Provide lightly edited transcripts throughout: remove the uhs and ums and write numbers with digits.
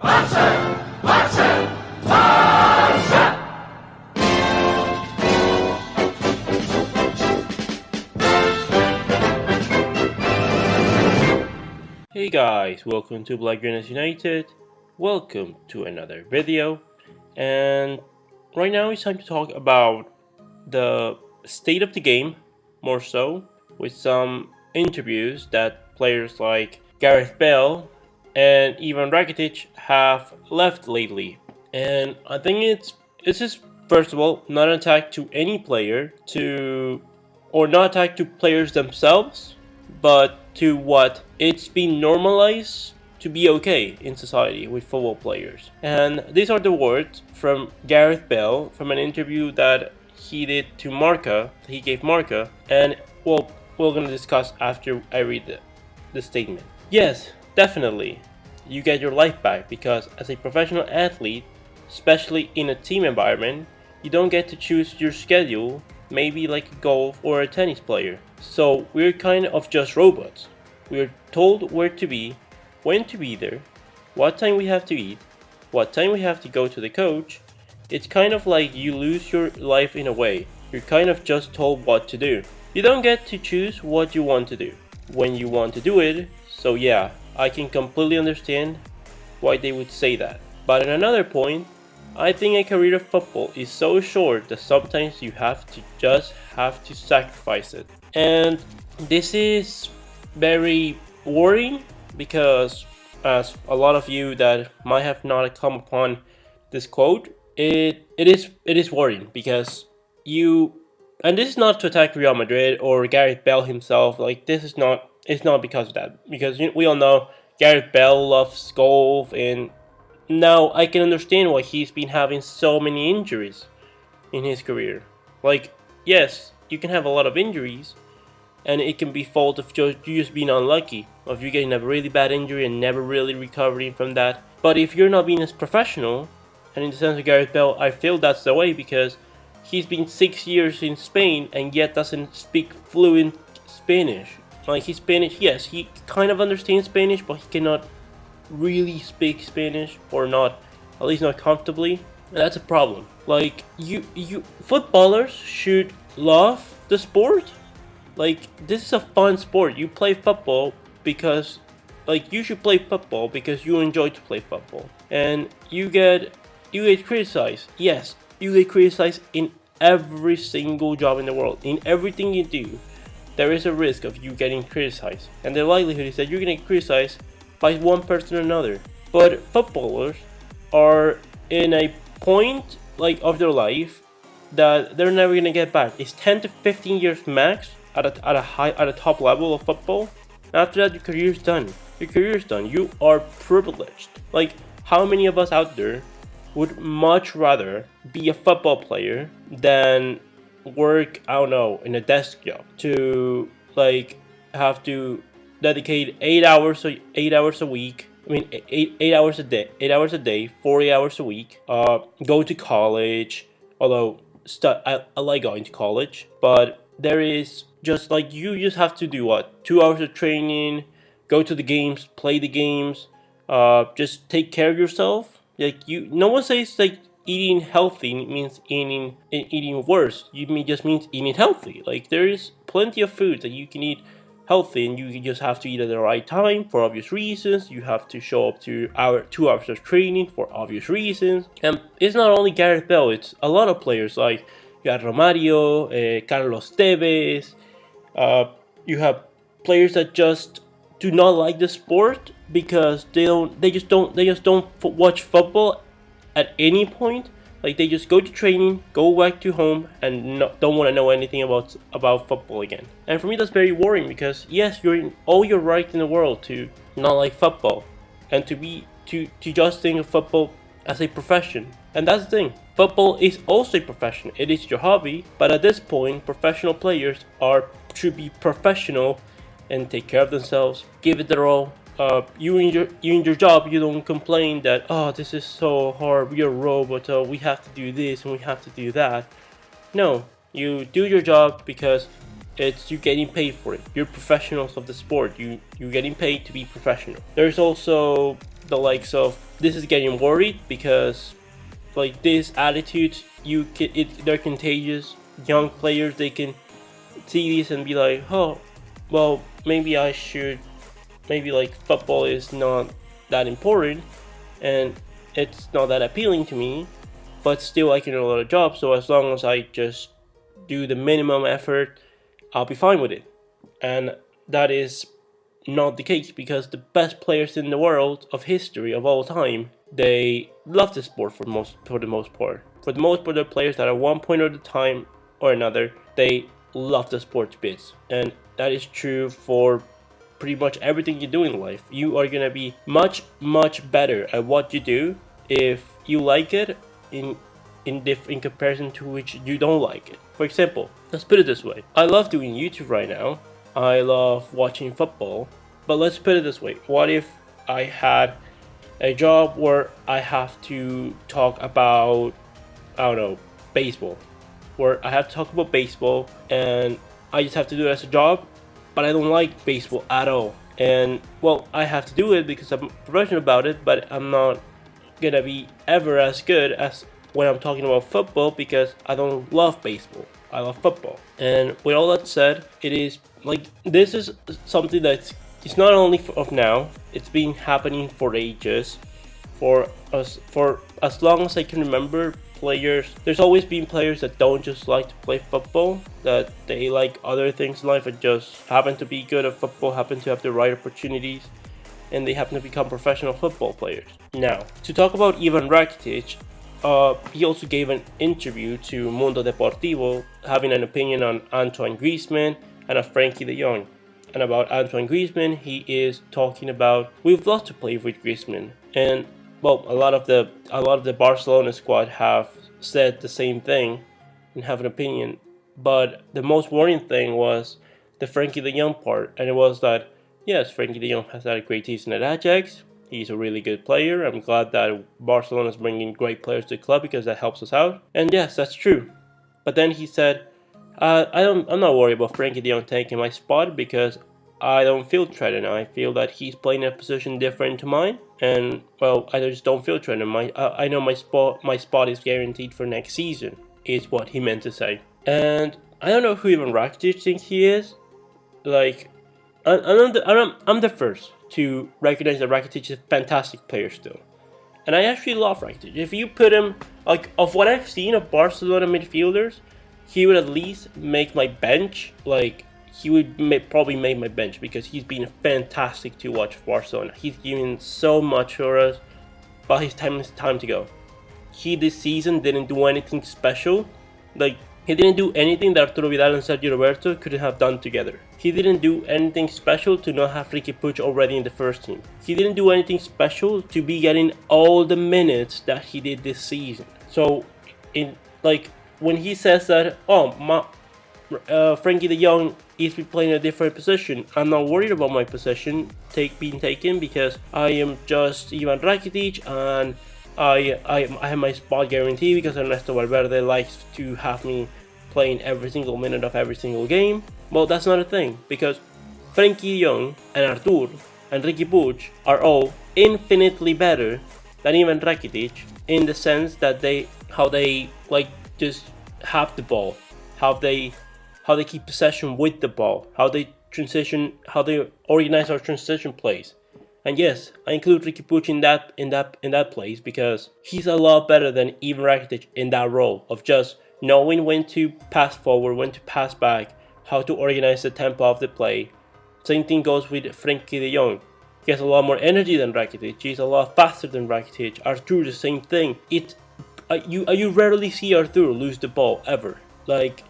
Hey guys, welcome to Black Units United. Welcome to another video. And right now it's time to talk about the state of the game, more so, with some interviews that players like Gareth Bale and even Rakitic have left lately. And I think it's just first of all not an attack to any player or not attack to players themselves, but to what it's been normalized to be okay in society with football players. And these are the words from Gareth Bale from an interview that he did to Marca, he gave Marca, and well, we're gonna discuss after I read the statement. Yes, definitely, you get your life back because as a professional athlete, especially in a team environment, you don't get to choose your schedule, maybe like a golf or a tennis player. So we're kind of just robots. We're told where to be, when to be there, what time we have to eat, what time we have to go to the coach. It's kind of like you lose your life in a way. You're kind of just told what to do. You don't get to choose what you want to do, when you want to do it. So yeah, I can completely understand why they would say that. But at another point, I think a career of football is so short that sometimes you have to sacrifice it. And this is very worrying because as a lot of you that might have not come upon this quote, it is worrying because and this is not to attack Real Madrid or Gareth Bale himself, like it's not because of that, because we all know Gareth Bale loves golf, and now I can understand why he's been having so many injuries in his career. Like, yes, you can have a lot of injuries, and it can be fault of you just being unlucky, of you getting a really bad injury and never really recovering from that. But if you're not being as professional, and in the sense of Gareth Bale, I feel that's the way because he's been 6 years in Spain and yet doesn't speak fluent Spanish. Like, he's Spanish, yes, he kind of understands Spanish, but he cannot really speak Spanish, or not, at least not comfortably. And that's a problem. Like, you footballers should love the sport. Like, this is a fun sport. You play football because, like, you should play football because you enjoy to play football. And you get criticized. Yes, you get criticized in every single job in the world. In everything you do, there is a risk of you getting criticized. And the likelihood is that you're getting criticized by one person or another. But footballers are in a point of their life that they're never gonna get back. It's 10 to 15 years max at a top level of football. After that, your career's done. Your career's done. You are privileged. Like, how many of us out there would much rather be a football player than work, I don't know, in a desk job, to have to dedicate 8 hours a week. I mean, 8 hours a day, 40 hours a week. Go to college. Although I like going to college, but there is just you just have to do what, 2 hours of training, go to the games, play the games, just take care of yourself. No one says eating healthy means eating worse. Just means eating healthy. Like, there is plenty of food that you can eat healthy, and you just have to eat at the right time for obvious reasons. You have to show up to 2 hours of training for obvious reasons. And it's not only Gareth Bale, it's a lot of players. Like, you have Romario, Carlos Tevez. You have players that just do not like the sport because they just don't watch football at any point. Like, they just go to training, go back to home, and don't want to know anything about football again. And for me, that's very worrying because yes, you're in all your right in the world to not like football, and to just think of football as a profession. And that's the thing. Football is also a profession. It is your hobby, but at this point, professional players should be professional and take care of themselves, give it their all. You in your job, you don't complain that, oh, this is so hard, we are robots, we have to do this and we have to do that. No, you do your job because you're getting paid for it. You're professionals of the sport. You're getting paid to be professional. There's also the likes of this is getting worried because like these attitudes they're contagious. Young players, they can see this and be like, oh, well, maybe I should, maybe like football is not that important and it's not that appealing to me, but still I can do a lot of jobs, so as long as I just do the minimum effort, I'll be fine with it. And that is not the case, because the best players in the world of history of all time, they love the sport for the most part. For the most part, they're players that at one point of the time or another, they love the sports bits, and that is true for pretty much everything you do in life. You are gonna be much better at what you do if you like it in comparison to which you don't like it. For example, let's put it this way. I love doing YouTube right now. I love watching football. But let's put it this way. What if I had a job where I have to talk about, I don't know, baseball. Where I have to talk about baseball and I just have to do it as a job, but I don't like baseball at all. And, well, I have to do it because I'm professional about it, but I'm not gonna be ever as good as when I'm talking about football because I don't love baseball. I love football. And with all that said, it is like this is something that's it's not only of now. It's been happening for ages, for as long as I can remember. Players, there's always been players that don't just like to play football, that they like other things in life and just happen to be good at football, happen to have the right opportunities, and they happen to become professional football players. Now, to talk about Ivan Rakitic, he also gave an interview to Mundo Deportivo, having an opinion on Antoine Griezmann and a Frankie de Jong. And about Antoine Griezmann, he is talking about we've loved to play with Griezmann, and well, a lot of the Barcelona squad have said the same thing and have an opinion. But the most worrying thing was the Frankie de Jong part, and it was that yes, Frankie de Jong has had a great season at Ajax. He's a really good player. I'm glad that Barcelona is bringing great players to the club because that helps us out. And yes, that's true. But then he said, I'm not worried about Frankie de Jong taking my spot because I don't feel threatened. I feel that he's playing a position different to mine, and well, I just don't feel threatened. I know my spot is guaranteed for next season. Is what he meant to say. And I don't know who even Rakitic thinks he is. Like, I'm the first to recognize that Rakitic is a fantastic player still, and I actually love Rakitic. If you put him, like, of what I've seen of Barcelona midfielders, he would at least make my bench. Like, he would probably make my bench because he's been fantastic to watch for Barcelona. He's given so much for us, but his time to go. He this season didn't do anything special. Like, he didn't do anything that Arturo Vidal and Sergio Roberto couldn't have done together. He didn't do anything special to not have Riqui Puig already in the first team. He didn't do anything special to be getting all the minutes that he did this season. So, when he says that, Frankie de Jong is playing a different position, I'm not worried about my position being taken because I am just Ivan Rakitic and I have my spot guaranteed because Ernesto Valverde likes to have me playing every single minute of every single game. Well, that's not a thing because Frankie de Jong and Artur and Riqui Puig are all infinitely better than Ivan Rakitic in the sense that how they just have the ball, how they keep possession with the ball, how they organize our transition plays. And yes, I include Riqui Puig in that place because he's a lot better than even Rakitic in that role of just knowing when to pass forward, when to pass back, how to organize the tempo of the play. Same thing goes with Frankie de Jong. He has a lot more energy than Rakitic. He's a lot faster than Rakitic. Artur, the same thing. You rarely see Artur lose the ball ever. Like,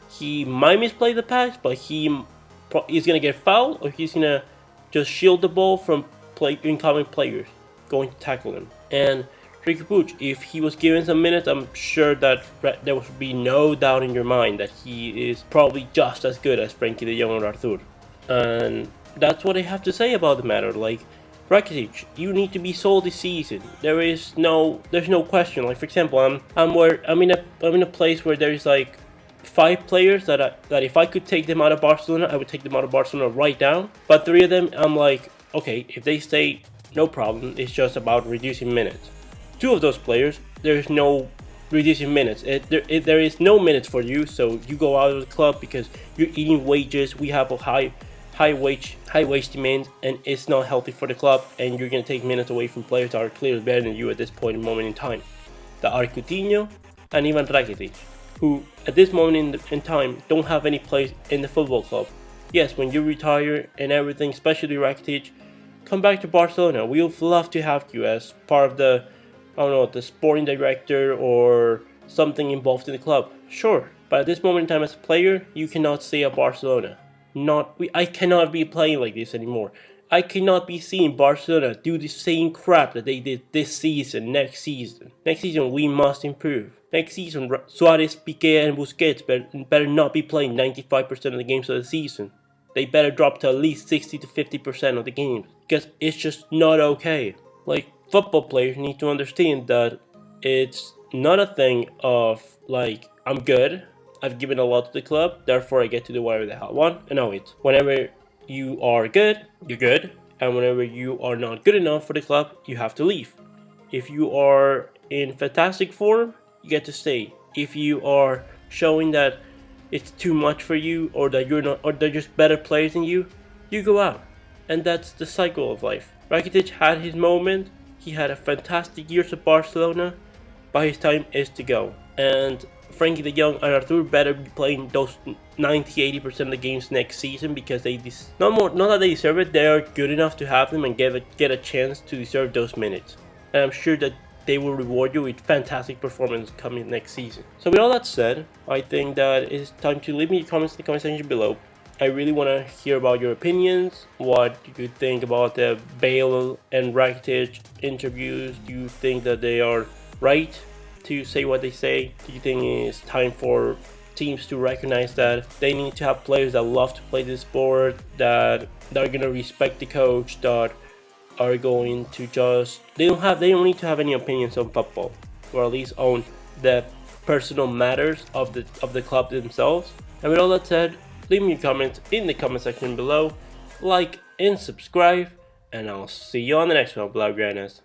he might misplay the pass, but he's gonna get fouled, or he's gonna just shield the ball from incoming players going to tackle him. And Riqui Puig, if he was given some minutes, I'm sure that there would be no doubt in your mind that he is probably just as good as Frankie de Jong or Artur. And that's what I have to say about the matter. Like, Rakitic, you need to be sold this season. There's no question. Like, for example, I'm in a place where there is like 5 players that if I could take them out of Barcelona, I would take them out of Barcelona right now. But 3 of them, I'm like, okay, if they stay no problem. It's just about reducing minutes. Two of those players, there's no reducing minutes. There is no minutes for you, so you go out of the club because you're eating wages. We have a high wage demand, and it's not healthy for the club. And you're gonna take minutes away from players that are clearly better than you at this point in moment in time. That are Coutinho and even Rakitic, who at this moment in time don't have any place in the football club. Yes, when you retire and everything, especially Rakitic, come back to Barcelona. We would love to have you as part of the, I don't know, the sporting director or something involved in the club. Sure, but at this moment in time as a player, you cannot stay at Barcelona. I cannot be playing like this anymore. I cannot be seeing Barcelona do the same crap that they did this season, next season. Next season, we must improve. Next season, Suarez, Piqué, and Busquets better not be playing 95% of the games of the season. They better drop to at least 60 to 50% of the games, because it's just not okay. Like, football players need to understand that it's not a thing of, like, I'm good, I've given a lot to the club, therefore I get to do whatever the hell I want. And no, it's whenever you are good, you're good, and whenever you are not good enough for the club, you have to leave. If you are in fantastic form, you get to stay. If you are showing that it's too much for you, or that you're not, or they're just better players than you go out. And that's the cycle of life. Rakitic had his moment. He had a fantastic year at Barcelona, but his time is to go. And Frankie de Jong and Arthur better be playing those 90-80% of the games next season, because they not that they deserve it, they are good enough to have them and get a chance to deserve those minutes. And I'm sure that they will reward you with fantastic performance coming next season. So with all that said, I think that it's time to leave me your comments in the comment section below. I really want to hear about your opinions. What do you think about the Bale and Rakitic interviews? Do you think that they are right to say what they say? Do you think it's time for teams to recognize that they need to have players that love to play this sport, that are going to respect the coach, that are going to just they don't need to have any opinions on football, or at least on the personal matters of the club themselves. And with all that said, leave me your comments in the comment section below, like and subscribe, and I'll see you on the next one, Blaugranas.